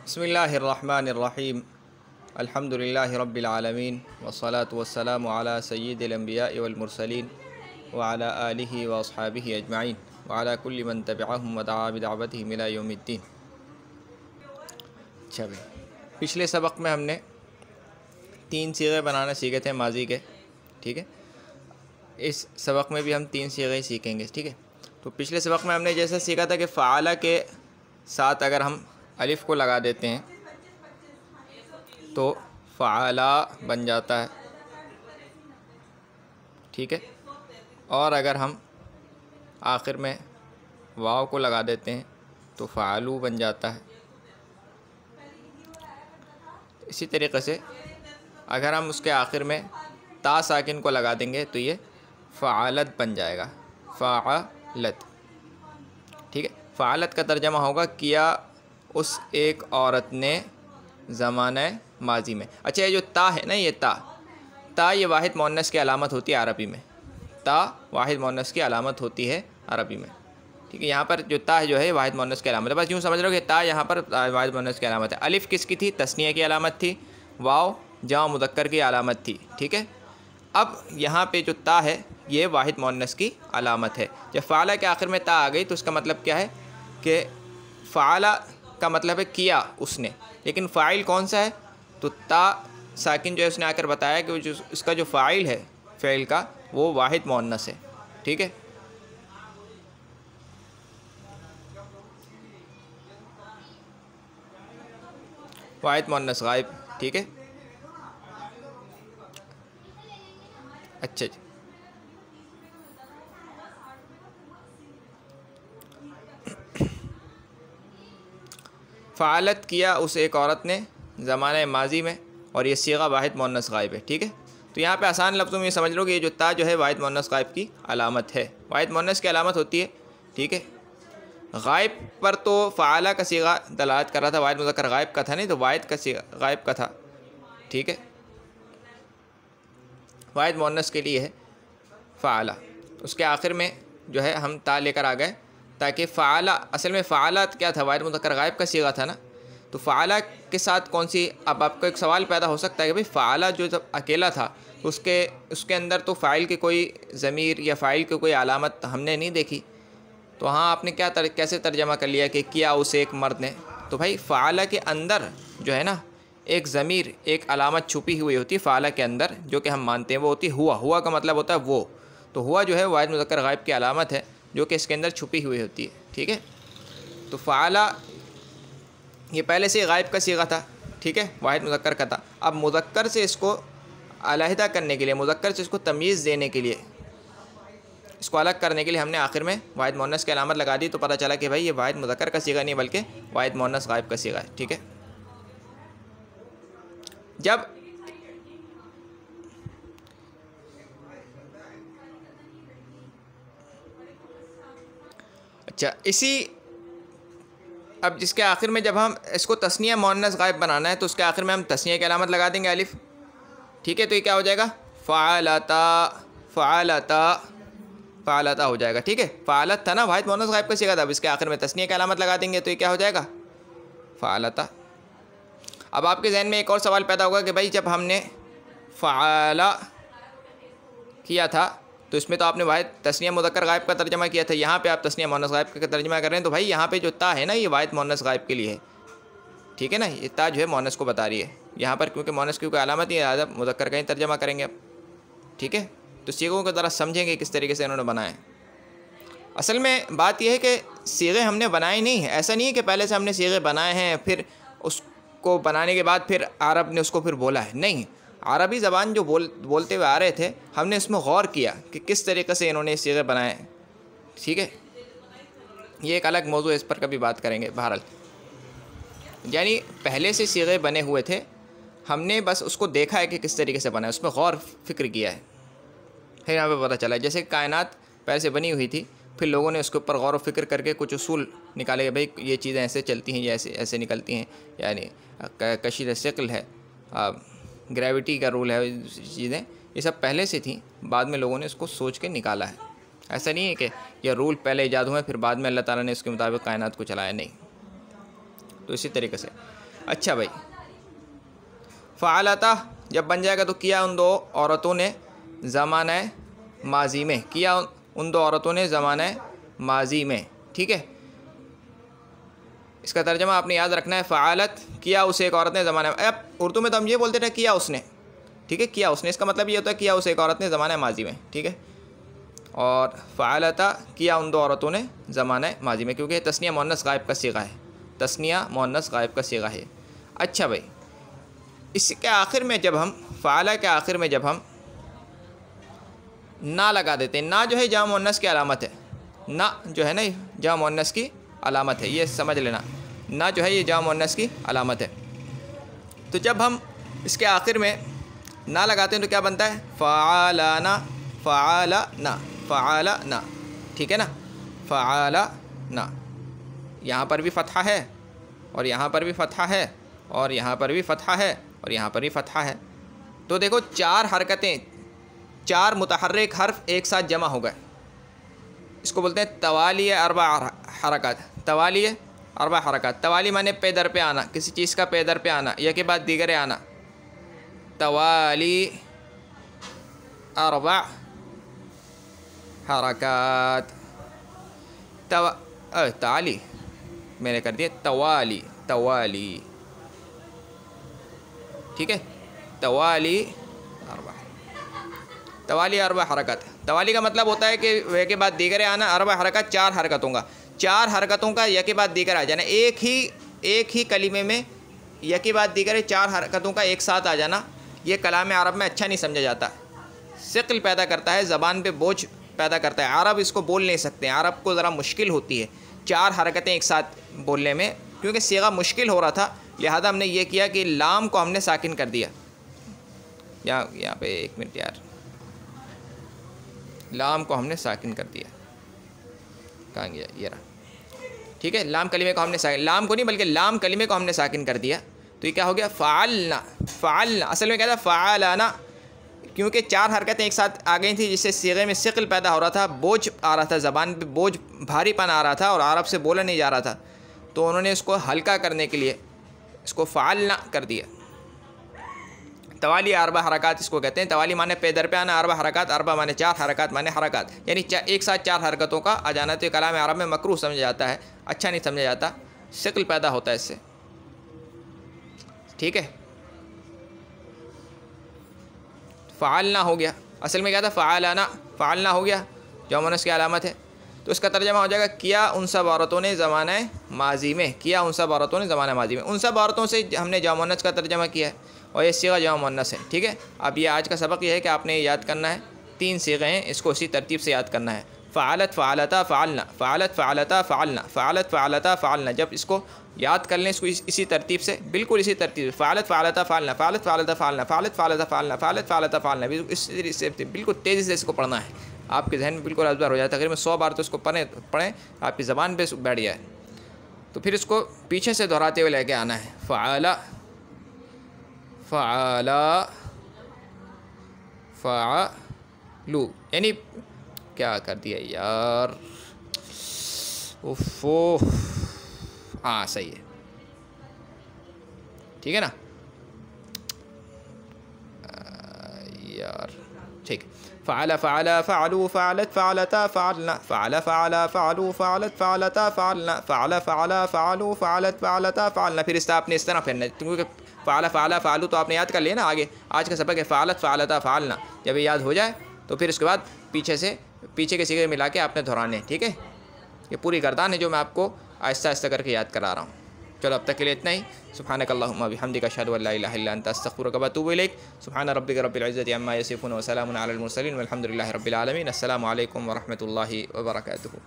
बिस्मिल्लाहिर्रहमानिर्रहीम अल्हम्दुलिल्लाहि रब्बिल आलमीन वस्सलातु वस्सलामु अला सय्यिदिल अंबिया'i वल मुरसलीन व अला आलिहि व अस्हाबिहि अजमाइन व अला कुल्लि मन तबिअहुम व दआ बिदअवतिहिम इला यौमिद्दीन। अच्छा भाई, पिछले सबक में हमने 3 सीगे बनाना सीखे थे माजी के, ठीक है। इस सबक में भी हम 3 सीगे सीखेंगे, ठीक है। तो पिछले सबक में हमने जैसा सीखा था कि फ़ाला के साथ अगर हम अलिफ़ को लगा देते हैं तो फ़ाला बन जाता है, ठीक है। और अगर हम आखिर में वाव को लगा देते हैं तो फ़ालू बन जाता है। इसी तरीक़े से अगर हम उसके आखिर में ता साकिन को लगा देंगे तो ये फ़ालत बन जाएगा, फ़ालत, ठीक है। फ़ालत का तर्जमा होगा किया उस एक औरत ने ज़माने माजी में। अच्छा, ये जो ता है ना, ये ता ये वाहिद मुअन्नस की अलामत होती है अरबी में। ता वाहिद मुअन्नस की अलामत होती है अरबी में, ठीक है। यहाँ पर जो ता है जो है वाहिद मुअन्नस की अलामत है। बस यूँ समझ लो कि ता यहाँ पर वाहिद मुअन्नस की अलामत है। अलिफ़ किसकी थी? तस्निया की अलामत थी। वाव जमा मुज़क्कर की अलामत थी, ठीक है। अब यहाँ पे जो ता है ये वाहिद मुअन्नस की अलामत है। जब फ़ाला के आखिर में ता आ गई तो उसका मतलब क्या है कि फ़ाला का मतलब है किया उसने, लेकिन फ़ाइल कौन सा है? तो ता साकिन जो है उसने आकर बताया कि जो इसका जो फ़ाइल है फ़ेल का वो वाहिद मुअन्नस है, ठीक है। वाहिद मुअन्नस गायब, ठीक है। अच्छा जी, फ़ालत किया उस एक औरत ने ज़माने माजी में, और ये सीगा वाहिद मुअन्नस गायब है, ठीक है। तो यहाँ पे आसान लफ्ज़ों में ये समझ लो कि ये जो ता जो है वाहिद मुअन्नस गायब की अलामत है। वाहिद मुअन्नस की अलामत होती है, ठीक है। गायब पर तो फ़ाला का सीगा दलालत कर रहा था, वाहिद मुज़क्कर गायब का था नहीं, तो वाहिद का सीगा गायब का था, ठीक है। वाहिद मुअन्नस के लिए है फ़ाला। उसके आखिर में जो है हम ता लेकर आ गए ताकि फ़ाला, असल में फ़ाला क्या था? वाहिद मुज़क्कर गायब का सीगा था ना। तो फ़ाला के साथ कौन सी, अब आपको एक सवाल पैदा हो सकता है कि भाई फ़ाला जो जब अकेला था तो उसके अंदर तो फ़ाइल की कोई ज़मीर या फ़ाइल की कोई अलामत हमने नहीं देखी। तो हाँ, आपने कैसे तर्जमा कर लिया कि किया उसे एक मर्द ने। तो भाई फ़ाला के अंदर जो है ना एक ज़मीर, एक अलामत छुपी हुई होती है फ़ाला के अंदर, जो कि हम मानते हैं वो होती है हुआ। हुआ का मतलब होता है वो। तो हुआ जो है वाहिद मुज़क्कर गायब की अलामत है जो कि इसके अंदर छुपी हुई होती है, ठीक है। तो फ़ाला ये पहले से गायब का सीगा था, ठीक है, वाहिद मुज़क्कर का था। अब मुज़क्कर से इसको अलहदा करने के लिए, मुज़क्कर से इसको तमीज़ देने के लिए, इसको अलग करने के लिए हमने आखिर में वाहिद मुअन्नस की अलामत लगा दी। तो पता चला कि भाई ये वाहिद मुज़क्कर का सीगा नहीं बल्कि वाहिद मुअन्नस गायब का सीगा है, ठीक है। जब अच्छा अब जिसके आखिर में जब हम इसको तस्निया मुअन्नस गायब बनाना है तो उसके आखिर में हम तस्निया की अलामत लगा देंगे अलिफ़, ठीक है। तो ये क्या हो जाएगा? फ़ालता, फ़ालता, फ़ालता हो जाएगा, ठीक है। फ़ालत था ना, वाहिद मुअन्नस गायब का सीगा था। अब इसके आखिर में तस्निया की अलामत लगा देंगे तो ये क्या हो जाएगा? फ़ालता। अब आपके जहन में एक और सवाल पैदा होगा कि भाई जब हमने फ़ाला किया था तो इसमें तो आपने वाहिद तस्निया मुज़क्कर गायब का तर्जमा किया था, यहाँ पे आप तस्निया मुअन्नस गायब का तर्जमा कर रहे हैं। तो भाई यहाँ पे जो ता है ना ये वाहिद मुअन्नस गायब के लिए है, ठीक है ना। ये ता जो है मुअन्नस को बता रही है यहाँ पर, क्योंकि मुअन्नस की कोई अलामत नहीं है, मुज़क्कर का ही तर्जमा करेंगे अब, ठीक है। तो सीगों को ज़रा समझेंगे किस तरीके से इन्होंने बनाए। असल में बात यह है कि सीगे हमने बनाए नहीं है। ऐसा नहीं है कि पहले से हमने सीगे बनाए हैं फिर उसको बनाने के बाद फिर अरब ने उसको फिर बोला है, नहीं। अरबी ज़बान जो बोलते हुए आ रहे थे, हमने इसमें गौर किया कि किस तरीके से इन्होंने सीगे बनाए, ठीक है। ये एक अलग मौजू है, इस पर कभी बात करेंगे। बहरहाल यानी पहले से सीगे बने हुए थे, हमने बस उसको देखा है कि किस तरीके से बना है, उसमें गौर फिक्र किया है। फिर यहाँ पे पता चला जैसे कायनात पहले से बनी हुई थी, फिर लोगों ने उसके ऊपर गौर व फिक्र करके कुछ उसूल निकाले कि भाई ये चीज़ें ऐसे चलती हैं, ये ऐसे ऐसे निकलती हैं। यानी कशीर शक्ल है, ग्रेविटी का रूल है, चीज़ें ये सब पहले से थी, बाद में लोगों ने इसको सोच के निकाला है। ऐसा नहीं है कि यह रूल पहले ईजाद हुए फिर बाद में अल्लाह ताला ने इसके मुताबिक कायनात को चलाया, नहीं। तो इसी तरीके से अच्छा भाई, फ़अलता जब बन जाएगा तो किया उन दो औरतों ने ज़माना माजी में, किया उन दो औरतों ने ज़माना माजी में। ठीक है, इसका तर्जमा आपने याद रखना है, फ़अलत किया उसे एक औरत ने ज़माना। अब उर्दू में तो हम ये बोलते थे किया उसने, ठीक है, किया उसने, इसका मतलब ये होता है किया उसे एक औरत ने ज़माना माजी में। ठीक है, और फ़अलता किया उन दो औरतों ने ज़माना माजी में, क्योंकि तस्निया मुअन्नस गायब का सीगा है, तस्निया मुअन्नस गायब का सीगा है। अच्छा भाई, इसके आखिर में जब हम फ़अला के आखिर में जब हम ना लगा देते हैं, ना जो है जमा मुअन्नस की अलामत है, ना जो है ना जमा मुअन्नस की अलामत है, ये समझ लेना, ना जो है ये जमा मुअन्नस की अलामत है। तो जब हम इसके आखिर में ना लगाते हैं तो क्या बनता है, फ़अलना, फ़अलना, फ़अलना। ठीक है ना, फ़अलना, यहाँ पर भी फ़तहा है और यहाँ पर भी फ़तहा है और यहाँ पर भी फ़तहा है और यहाँ पर भी फ़तहा है। तो देखो 4 हरकतें, 4 मुतहर्रिक हर्फ एक साथ जमा हो गए, इसको बोलते हैं तवाली अरबा हरकत, तवाली अरबा हरकत। तवाली माने पे दर पे आना, किसी चीज़ का पे दर पे आना, या के बाद दीगरे आना, तवाली अरबा हरकत। ताली मैंने कर दिया तवाली, तवाली। ठीक है, तवाली अरबा, तवाली अरबा हरकत। तवाली का मतलब होता है कि वे के बाद दीगरे आना, अरबा हरकत 4 हरकतों का, 4 हरकतों का या के बाद दीगर आ जाना, एक ही कलीमे में या के बाद दीगर 4 हरकतों का एक साथ आ जाना, ये कलाम अरब में अच्छा नहीं समझा जाता, शिकल पैदा करता है, ज़बान पे बोझ पैदा करता है। अरब इसको बोल नहीं सकते, अरब को ज़रा मुश्किल होती है 4 हरकतें एक साथ बोलने में, क्योंकि सीगा मुश्किल हो रहा था, लिहाजा हमने ये किया कि लाम को हमने साकिन कर दिया। यहाँ पे 1 मिनट यार, लाम को हमने साकिन कर दिया, कहाँ गया ये रहा। ठीक है, लाम कलीमे को हमने साकिन, लाम को नहीं बल्कि लाम कलीमे को हमने साकिन कर दिया, तो ये क्या हो गया, फ़अलना, फ़अलना। असल में क्या था, फ़अलना, क्योंकि 4 हरकतें एक साथ आ गई थी, जिससे सीगे में शिकल पैदा हो रहा था, बोझ आ रहा था, ज़बान पे बोझ भारीपन आ रहा था और अरब से बोला नहीं जा रहा था, तो उन्होंने इसको हल्का करने के लिए इसको फ़अलना कर दिया। तवाली अरबा हरकत इसको कहते हैं। तवाली माने पे दर पे आना, अरबा हरकत, अरबा माने 4, हरकत माने हरकत, यानी एक साथ 4 हरकतों का आ जाना। तो ये कलाम अरब में मकरूह समझा जाता है, अच्छा नहीं समझा जाता, शिकल पैदा होता है इससे। ठीक है, फ़अलना हो गया, असल में क्या था, फ़अलना, फ़अलना हो गया, जो मुअन्नस की अलामत है। तो इसका तर्जमा हो जाएगा, किया उन सब औरतों ने ज़माने माजी में, किया उन सब औरतों ने ज़माने माजी में। उन सब औरतों से हमने जमा मुअन्नस का तर्जमा किया है और ये सीगा जमा मुअन्नस है। ठीक है, अब ये आज का सबक ये है कि आपने याद करना है, 3 सीगे हैं, इसको इसी तरतीब से याद करना है। फ़अलत, फ़अलता, फ़अलना, फ़अलत, फ़अलता, फ़अलना, फ़अलत, फ़अलता, फ़अलना। जब इसको याद कर लें, इसको इसी तरतीब से, बिल्कुल इसी तरतीब से, फ़अलत, फ़अलता, फ़अलना, फ़अलत, फ़अलता, फ़अलना, फ़अलत, फ़अलता, फ़अलना, फ़अलत, फ़अलता, फ़अलना, इस बिल्कुल तेज़ी से इसको पढ़ना है, आपके जहन में बिल्कुल अज़बर हो जाए। तकरीबन 100 बार तो इसको पढ़ें, आपकी ज़बान पे बैठ जाए। तो फिर इसको पीछे से दोहराते हुए लेके आना है, फ़अला, फ़अला, फ़अलू, यानी क्या कर दिया यार, उफ़ो, हाँ सही है, ठीक है ना यार, ठीक। फ़अला, फ़अला, फ़अलू, फ़अलत, फ़अलता, फ़अलना, फ़अला, फ़अला, फ़अलू, फ़अलत, फ़अलता, फ़अलना, फ़अला, फ़अला, फ़अलू, फ़अलत, फ़अलता, फ़अलना। फिर इसका आपने इस तरह फिरना है, क्योंकि फ़अला, फ़अला, फ़अलू तो आपने याद कर लिया ना, आगे आज का सबक है फ़अलत, फ़अलता, फ़अलना। जब ये याद हो जाए तो फिर उसके बाद पीछे के सीगे मिला के आपने दोहराने। ठीक है, ये पूरी गर्दान है जो मैं आपको आहिस्ता आहिस्ता करके याद करा रहा हूँ। चलो अब तक के लिए इतना ही। सुब्हानक अल्लाहुम्मा व बिहम्दिका अशहदु अल्ला इलाहा इल्ला अंता अस्तगफिरुका व अतूबु इलैक। सुब्हान रब्बिका रब्बिल इज़्ज़ति अम्मा यसिफून व सलामुन अलल मुरसलीन वल्हम्दुलिल्लाहि रब्बिल आलमीन। अस्सलामु अलैकुम व रहमतुल्लाहि व बरकातुहू।